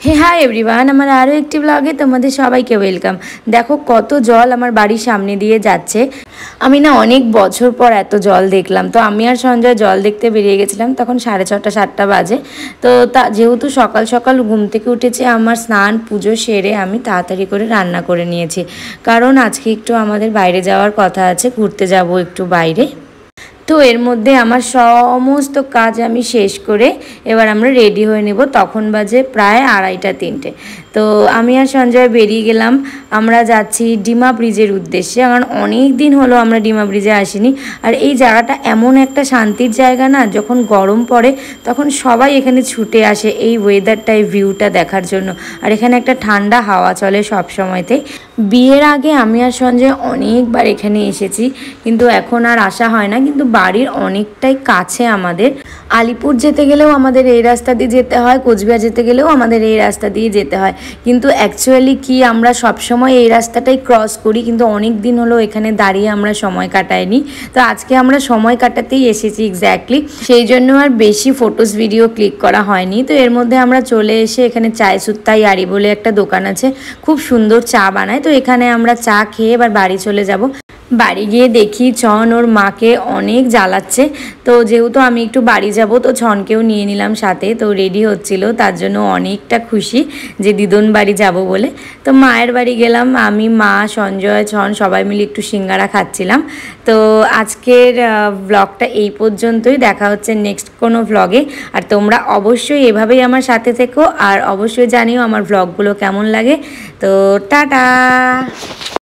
হে hi everyone, আমার আরও একটি ব্লগে তোমাদের সবাইকে ওয়েলকাম। দেখো কত জল আমার বাড়ির সামনে দিয়ে যাচ্ছে। আমি না অনেক বছর পর এত জল দেখলাম। তো আমি আর সঞ্জয় জল দেখতে বেরিয়ে গেছিলাম, তখন 6:30 7টা বাজে। তো যেহেতু সকাল সকাল ঘুম থেকে উঠেছে, আমার স্নান পুজো সেরে আমি তাড়াতাড়ি করে রান্না করে নিয়েছি, কারণ আজকে একটু আমাদের বাইরে যাওয়ার কথা আছে, ঘুরতে যাব একটু বাইরে। তো এর মধ্যে আমার সমস্ত কাজ আমি শেষ করে এবার আমরা রেডি হয়ে নেব। তখন বাজে প্রায় 2:30 3টে। তো আমি আর সঞ্জয় বেরিয়ে গেলাম। আমরা যাচ্ছি ডিমা ব্রিজের উদ্দেশ্যে, কারণ অনেক দিন হলো আমরা ডিমা ব্রিজে আসিনি। আর এই জায়গাটা এমন একটা শান্তির জায়গা না, যখন গরম পড়ে তখন সবাই এখানে ছুটে আসে এই ওয়েদারটায় ভিউটা দেখার জন্য। আর এখানে একটা ঠান্ডা হাওয়া চলে সব সময়তে। বিয়ের আগে আমি আর সঞ্জয় অনেকবার এখানে এসেছি, কিন্তু এখন আর আসা হয় না। কিন্তু বাড়ির অনেকটাই কাছে আমাদের। আলিপুর যেতে গেলেও আমাদের এই রাস্তা দিয়ে যেতে হয়, কোচবিহার যেতে গেলেও আমাদের এই রাস্তা দিয়ে যেতে হয়। কিন্তু অ্যাকচুয়ালি কি আমরা সবসময় এই রাস্তাটাই ক্রস করি, কিন্তু অনেক দিন হলো এখানে দাঁড়িয়ে আমরা সময় কাটাইনি। তো আজকে আমরা সময় কাটাতেই এসেছি এক্স্যাক্টলি, সেই জন্য আর বেশি ফটোস ভিডিও ক্লিক করা হয়নি। তো এর মধ্যে আমরা চলে এসে এখানে চায় সুত্তাই আরি বলে একটা দোকান আছে, খুব সুন্দর চা বানায়। তো এখানে আমরা চা খেয়ে এবার বাড়ি চলে যাব। বাড়ি গিয়ে দেখি ছন ওর মাকে অনেক জ্বালাচ্ছে। তো যেহেতু আমি একটু বাড়ি যাব, তো ছনকেও নিয়ে নিলাম সাথে। তো রেডি হচ্ছিল, তার জন্য অনেকটা খুশি যে দিদুন বাড়ি যাব বলে। তো মায়ের বাড়ি গেলাম, আমি, মা, সঞ্জয়, ছন সবাই মিলে একটু সিঙ্গারা খাচ্ছিলাম। তো আজকের ব্লগটা এই পর্যন্তই। দেখা হচ্ছে নেক্সট কোনো ব্লগে। আর তোমরা অবশ্যই এভাবেই আমার সাথে থেকো, আর অবশ্যই জানিও আমার ব্লগগুলো কেমন লাগে। তো টাটা।